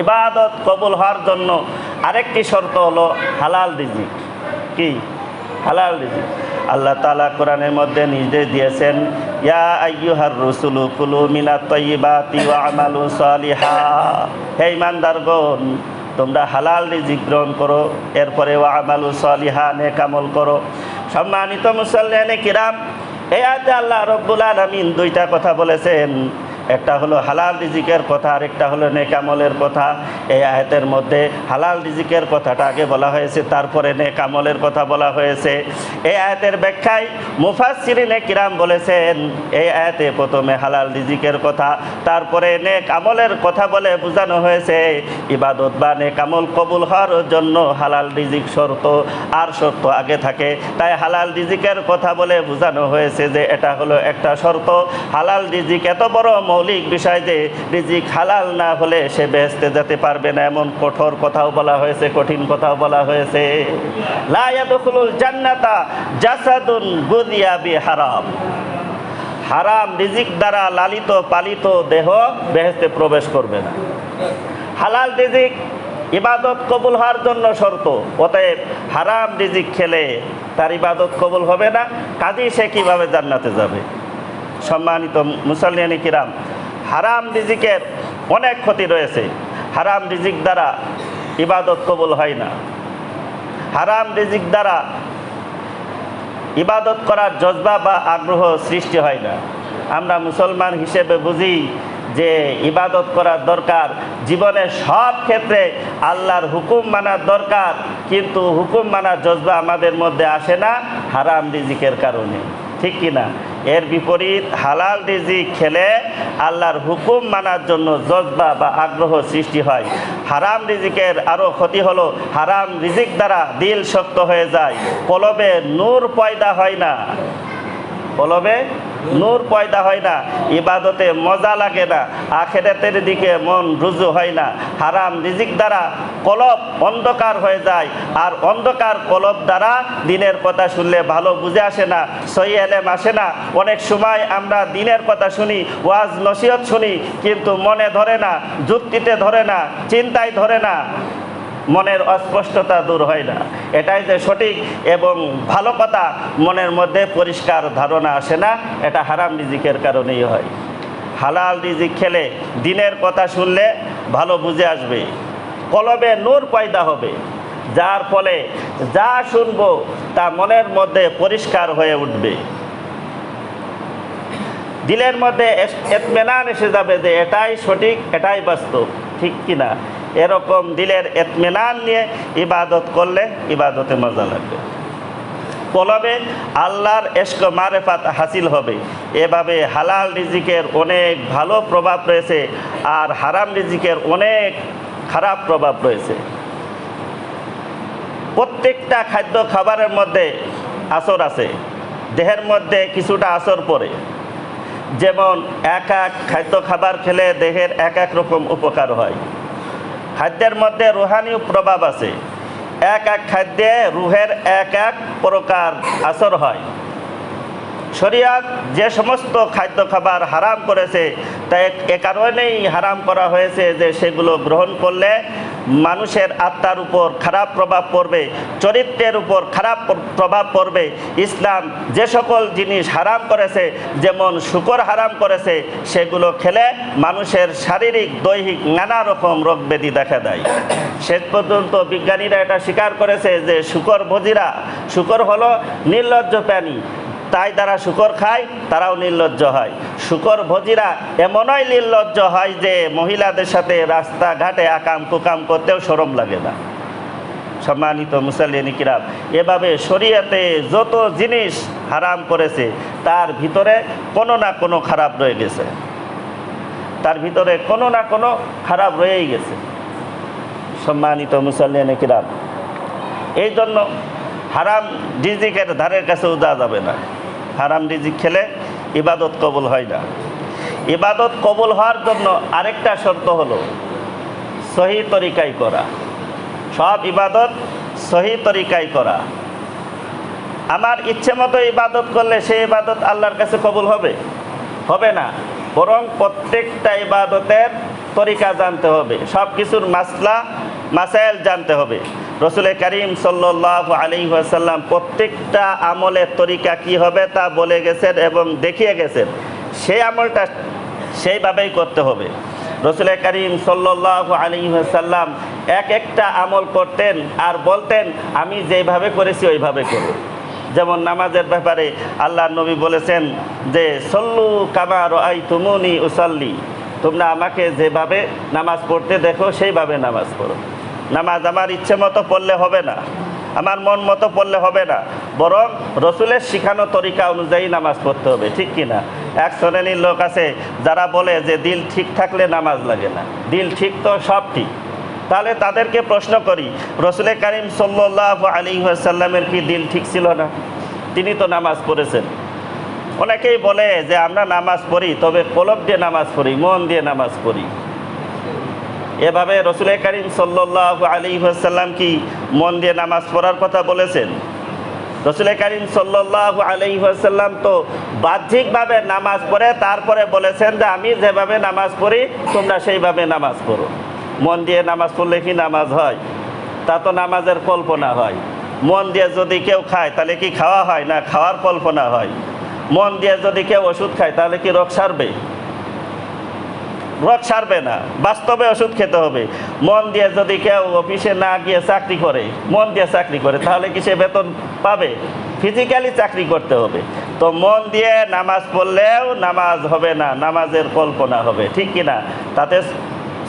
ইবাদত কবুল হওয়ার জন্য আরেকটি শর্ত হলো হালাল রিজিক। কি? হালাল রিজিক। আল্লাহ তাআলা কোরআনের মধ্যে নির্দেশ দিয়েছেন, ইয়া আইয়ুহার রাসূলু কুলু মিনাত তাইয়্যিবাতি ওয়া আমালু সালিহা। হে ঈমানদারগণ, তোমরা হালাল রিজিক গ্রহণ করো, এরপরে ওয়া আমালু সালিহা, নেক আমল করো। সম্মানিত মুসল্লিয়ানে কিরাম, এই আয়াতে আল্লাহ রাব্বুল আলামিন দুইটা কথা বলেছেন। একটা হলো হালাল রিজিকের কথা, আর একটা হলো নেক আমলের কথা। এই আয়াতের মধ্যে হালাল রিজিকের কথাটা আগে বলা হয়েছে, তারপরে নেক আমলের কথা বলা হয়েছে। এই আয়াতের ব্যাখ্যায় মুফাসসিরিনে কিরাম বলেছেন, এই আয়াতে প্রথমে হালাল রিজিকের কথা, তারপরে নেক আমলের কথা বলে বোঝানো হয়েছে ইবাদত বা নেক আমল কবুল হওয়ার জন্য হালাল রিজিক শর্ত, আর শর্ত আগে থাকে। তাই হালাল রিজিকের কথা বলে বোঝানো হয়েছে যে এটা হলো একটা শর্ত। হালাল রিজিক এত বড় মৌলিক বিষয় যে রিজিক হালাল না হলে সে বেহেশতে যেতে পারবে না, এমন কঠোর কথাও বলা হয়েছে, কঠিন কথাও বলা হয়েছে। লা ইয়াদখুলুল জান্নাতা জাসাদুন গুযিয়া বিহারাম। হারাম রিজিক দ্বারা লালিত পালিত দেহ বেহেশতে প্রবেশ করবে না। হালাল রিজিক ইবাদত কবুল হওয়ার জন্য শর্ত। অতএব হারাম রিজিক খেলে তার ইবাদত কবুল হবে না, কাজেই সে কীভাবে জান্নাতে যাবে? সম্মানিত মুসল্লিয়ানে কিরাম, হারাম রিজিকের অনেক ক্ষতি রয়েছে। হারাম রিজিক দ্বারা ইবাদত কবুল হয় না। হারাম রিজিক দ্বারা ইবাদত করার জজবা বা আগ্রহ সৃষ্টি হয় না। আমরা মুসলমান হিসেবে বুঝি যে ইবাদত করার দরকার, জীবনের সব ক্ষেত্রে আল্লাহর হুকুম মানার দরকার, কিন্তু হুকুম মানার জজবা আমাদের মধ্যে আসে না হারাম রিজিকের কারণে, ঠিক কিনা? এর বিপরীত হালাল রিজিক খেলে আল্লাহর হুকুম মানার জন্য জজবা বা আগ্রহ সৃষ্টি হয়। হারাম রিজিকের আরও ক্ষতি হলো, হারাম রিজিক দ্বারা দিল শক্ত হয়ে যায়, কলবে নূর পয়দা হয় না। কলবে নূর পয়দা হয় না, ইবাদতে মজা লাগে না, আখিরাতের দিকে মন রুজু হয় না। হারাম রিজিক দ্বারা কলব অন্ধকার হয়ে যায়, আর অন্ধকার কলব দ্বারা দিনের কথা শুনলে ভালো বুঝে আসে না, সহি এলেম আসে না। অনেক সময় আমরা দিনের কথা শুনি, ওয়াজ নসিহত শুনি, কিন্তু মনে ধরে না, যুক্তিতে ধরে না, চিন্তায় ধরে না, মনের অস্পষ্টতা দূর হয় না। এটাই যে সঠিক এবং ভালো কথা, মনের মধ্যে পরিষ্কার ধারণা আসে না, এটা হারাম রিজিকের কারণেই হয়। হালাল রিজিক খেলে দিনের কথা শুনলে ভালো বুঝে আসবে, কলবে নূর পয়দা হবে, যার ফলে যা শুনবো তা মনের মধ্যে পরিষ্কার হয়ে উঠবে। দিলের মধ্যে ইতমিনান এসে যাবে যে এটাই সঠিক, এটাই বাস্তব, ঠিক কিনা? এরকম দিলের ইতমিনান নিয়ে ইবাদত করলে ইবাদতে মজা লাগবে, কলবে আল্লাহর ইশক মারেফাত হাসিল হবে। এভাবে হালাল রিজিকের অনেক ভালো প্রভাব রয়েছে, আর হারাম রিজিকের অনেক খারাপ প্রভাব রয়েছে। প্রত্যেকটা খাদ্য খাবারের মধ্যে আসর আছে, দেহের মধ্যে কিছুটা আসর পড়ে। যেমন এক এক খাদ্য খাবার খেলে দেহের এক এক রকম উপকার হয়। খাদ্যের মধ্যে রুহানি প্রভাব আছে, এক এক খাদ্যে রুহের এক এক প্রকার আসর হয়। শরিয়ত যে সমস্ত খাদ্য খাবার হারাম করেছে তা এ কারণেই হারাম করা হয়েছে যে সেগুলো গ্রহণ করলে মানুষের আত্মার উপর খারাপ প্রভাব পড়বে, চরিত্রের উপর খারাপ প্রভাব পড়বে। ইসলাম যে সকল জিনিস হারাম করেছে, যেমন শুকর হারাম করেছে, সেগুলো খেলে মানুষের শারীরিক দৈহিক নানা রকম রোগ ব্যাধি দেখা দেয়। শেষ পর্যন্ত বিজ্ঞানীরা এটা স্বীকার করেছে যে শুকর ভোজীরা, শুকর হলো নির্লজ্জ প্রাণী, তাই যারা শুকর খায় তারাও নির্লজ্জ হয়। শুকর ভোজীরা এমনই নির্লজ্জ হয় যে মহিলাদের সাথে রাস্তাঘাটে আকাম কুকাম করতেও শরম লাগে না। সম্মানিত মুসল্লিয়ানে কিরাম, এভাবে শরীয়তে যত জিনিস হারাম করেছে তার ভিতরে কোনো না কোনো খারাপ রয়ে গেছে, তার ভিতরে কোনো না কোনো খারাপ রয়েই গেছে। সম্মানিত মুসল্লিয়ানে কিরাম, এই জন্য হারাম রিজিকের ধারের কাছেও যাওয়া যাবে না। হারাম রিজিক খেলে ইবাদত কবুল হয় না। ইবাদত কবুল হওয়ার জন্য আরেকটা শর্ত হলো সহি তরিকায় করা। সব ইবাদত সহি তরিকায় করা। আমার ইচ্ছে মতো ইবাদত করলে সেই ইবাদত আল্লাহর কাছে কবুল হবে? হবে না। বরং প্রত্যেকটা ইবাদতের তরিকা জানতে হবে, সব কিছুর মাসলা মাসাইল জানতে হবে। রসুল করিম সাল্লাল্লাহু আলাইহি ওয়াসাল্লাম প্রত্যেকটা আমলের তরিকা কি হবে তা বলে গেছেন এবং দেখিয়ে গেছেন। সেই আমলটা সেইভাবেই করতে হবে। রসুল করিম সাল্লাল্লাহু আলাইহি ওয়াসাল্লাম একটা আমল করতেন আর বলতেন আমি যেভাবে করেছি ওইভাবে করো। যেমন নামাজের ব্যাপারে আল্লাহর নবী বলেছেন যে সল্লু কামা রাআইতুমুনি উসাল্লি, তোমরা আমাকে যেভাবে নামাজ পড়তে দেখো সেইভাবে নামাজ পড়ো। নামাজ আমার ইচ্ছে মতো পড়লে হবে না, আমার মন মতো পড়লে হবে না, বরং রসুলের শিখানো তরিকা অনুযায়ী নামাজ পড়তে হবে, ঠিক কি না? এক শ্রেণীর লোক আছে যারা বলে যে দিল ঠিক থাকলে নামাজ লাগে না। দিল ঠিক তো সব ঠিক। তাহলে তাদেরকে প্রশ্ন করি, রসুল করিম সাল্লাল্লাহু আলাইহি ওয়াসাল্লামের কি দিল ঠিক ছিল না? তিনি তো নামাজ পড়েছেন। অনেকেই বলে যে আমরা নামাজ পড়ি, তবে কলব দিয়ে নামাজ পড়ি, মন দিয়ে নামাজ পড়ি। এভাবে রসুল করিম সাল্লাল্লাহু আলাইহি ওয়াসাল্লাম কি মন দিয়ে নামাজ পড়ার কথা বলেছেন? রসুল করিম সাল্লাল্লাহু আলাইহি ওয়াসাল্লাম তো বাহ্যিকভাবে নামাজ পড়ে তারপরে বলেছেন যে আমি যেভাবে নামাজ পড়ি তোমরা সেইভাবে নামাজ পড়ো। মন দিয়ে নামাজ পড়লে কি নামাজ হয়? তা তো নামাজের কল্পনা হয়। মন দিয়ে যদি কেউ খায় তাহলে কি খাওয়া হয় না খাওয়ার কল্পনা হয়? মন দিয়ে যদি কেউ ওষুধ খায় তাহলে কি রোগ সারবে? রোগ সারবে না, বাস্তবে ওষুধ খেতে হবে। মন দিয়ে যদি কেউ অফিসে না গিয়ে চাকরি করে, মন দিয়ে চাকরি করে, তাহলে কি সে বেতন পাবে? ফিজিক্যালি চাকরি করতে হবে। তো মন দিয়ে নামাজ পড়লেও নামাজ হবে না, নামাজের কল্পনা হবে, ঠিক কিনা? তাতে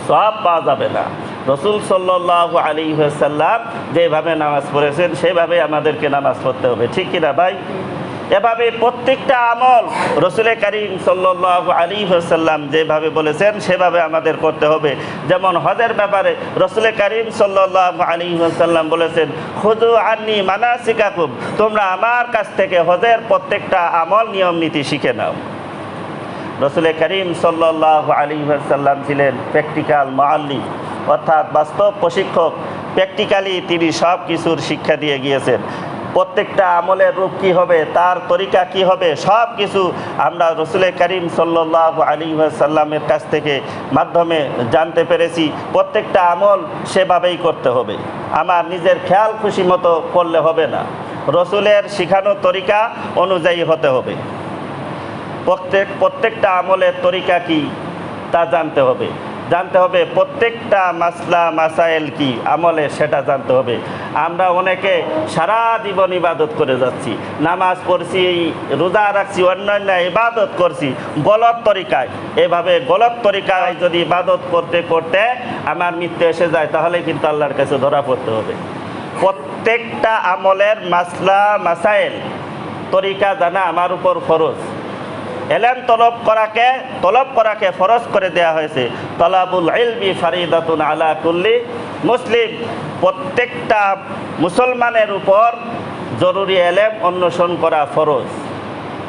সওয়াব পাওয়া যাবে না। রসুল সাল্লাল্লাহু আলাইহি ওয়াসাল্লাম যেভাবে নামাজ পড়েছেন সেভাবে আমাদেরকে নামাজ পড়তে হবে, ঠিক কিনা ভাই? এভাবে প্রত্যেকটা আমল রসুল করিম সাল্লাল্লাহু আলাইহি ওয়াসাল্লাম যেভাবে বলেছেন সেভাবে আমাদের করতে হবে। যেমন হজের ব্যাপারে রসুল করিম সাল্লাল্লাহু আলাইহি ওয়াসাল্লাম বলেছেন খুযু আন্নী মানাসিকাকুম, তোমরা আমার কাছ থেকে হজের প্রত্যেকটা আমল নিয়ম নীতি শিখে নাও। রসুল করিম সাল্লাল্লাহু আলাইহি ওয়াসাল্লাম ছিলেন প্র্যাকটিক্যাল মুআল্লিম, অর্থাৎ বাস্তব প্রশিক্ষক। প্র্যাকটিক্যালি তিনি সব কিছুর শিক্ষা দিয়ে গিয়েছেন। প্রত্যেকটা আমলের রূপ কী হবে, তার তরিকা কি হবে, সব কিছু আমরা রসুল করিম সাল্লাল্লাহু আলাইহি ওয়াসাল্লামের কাছ থেকে মাধ্যমে জানতে পেরেছি। প্রত্যেকটা আমল সেভাবেই করতে হবে। আমার নিজের খেয়াল খুশি মতো করলে হবে না, রসুলের শিখানো তরিকা অনুযায়ী হতে হবে। প্রত্যেকটা আমলের তরিকা কি তা জানতে হবে। প্রত্যেকটা মাসলা মাসাইল কি আমলে সেটা জানতে হবে। আমরা অনেকে সারা জীবন ইবাদত করে যাচ্ছি, নামাজ পড়ছি, রোজা রাখছি, অন্যান্য ইবাদত করছি গলত তরিকায়। এভাবে গলত তরিকায় যদি ইবাদত করতে করতে আমার মৃত্যু এসে যায় তাহলে কিন্তু আল্লাহর কাছে ধরা পড়তে হবে। প্রত্যেকটা আমলের মাসলা মাসাইল তরিকা জানা আমার উপর ফরজ। এলেম তলব করাকে ফরজ করে দেয়া হয়েছে। তলাবুল ইলমি ফারিদাতুন আলা কুল্লি মুসলিম, প্রত্যেকটা মুসলমানের উপর জরুরি এলেম অন্বেষণ করা ফরজ।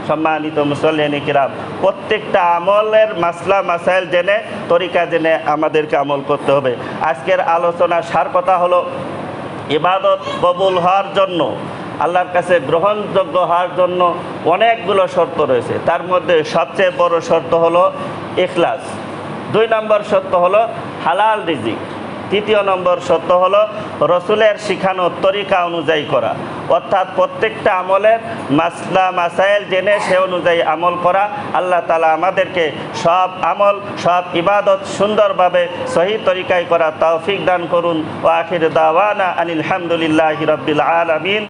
সম্মানিত মুসল্লিয়ানে কিরাম, প্রত্যেকটা আমলের মাসলা মাসাইল জেনে তরিকা জেনে আমাদেরকে আমল করতে হবে। আজকের আলোচনার সার কথা হলো ইবাদত কবুল হওয়ার জন্য, আল্লাহর কাছে গ্রহণযোগ্য হওয়ার জন্য অনেকগুলো শর্ত রয়েছে। তার মধ্যে সবচেয়ে বড় শর্ত হলো ইখলাস। 2 নম্বর শর্ত হলো হালাল রিজিক। 3 নম্বর শর্ত হলো রসুলের শিখানো তরিকা অনুযায়ী করা, অর্থাৎ প্রত্যেকটা আমলের মাসলা মাসাইল জেনে সে অনুযায়ী আমল করা। আল্লাহ তাআলা আমাদেরকে সব আমল সব ইবাদত সুন্দরভাবে সহি তরিকায় করা তৌফিক দান করুন। ওয়া আখির দাওয়ানা আনিল হামদুলিল্লাহি রাব্বিল আলামিন।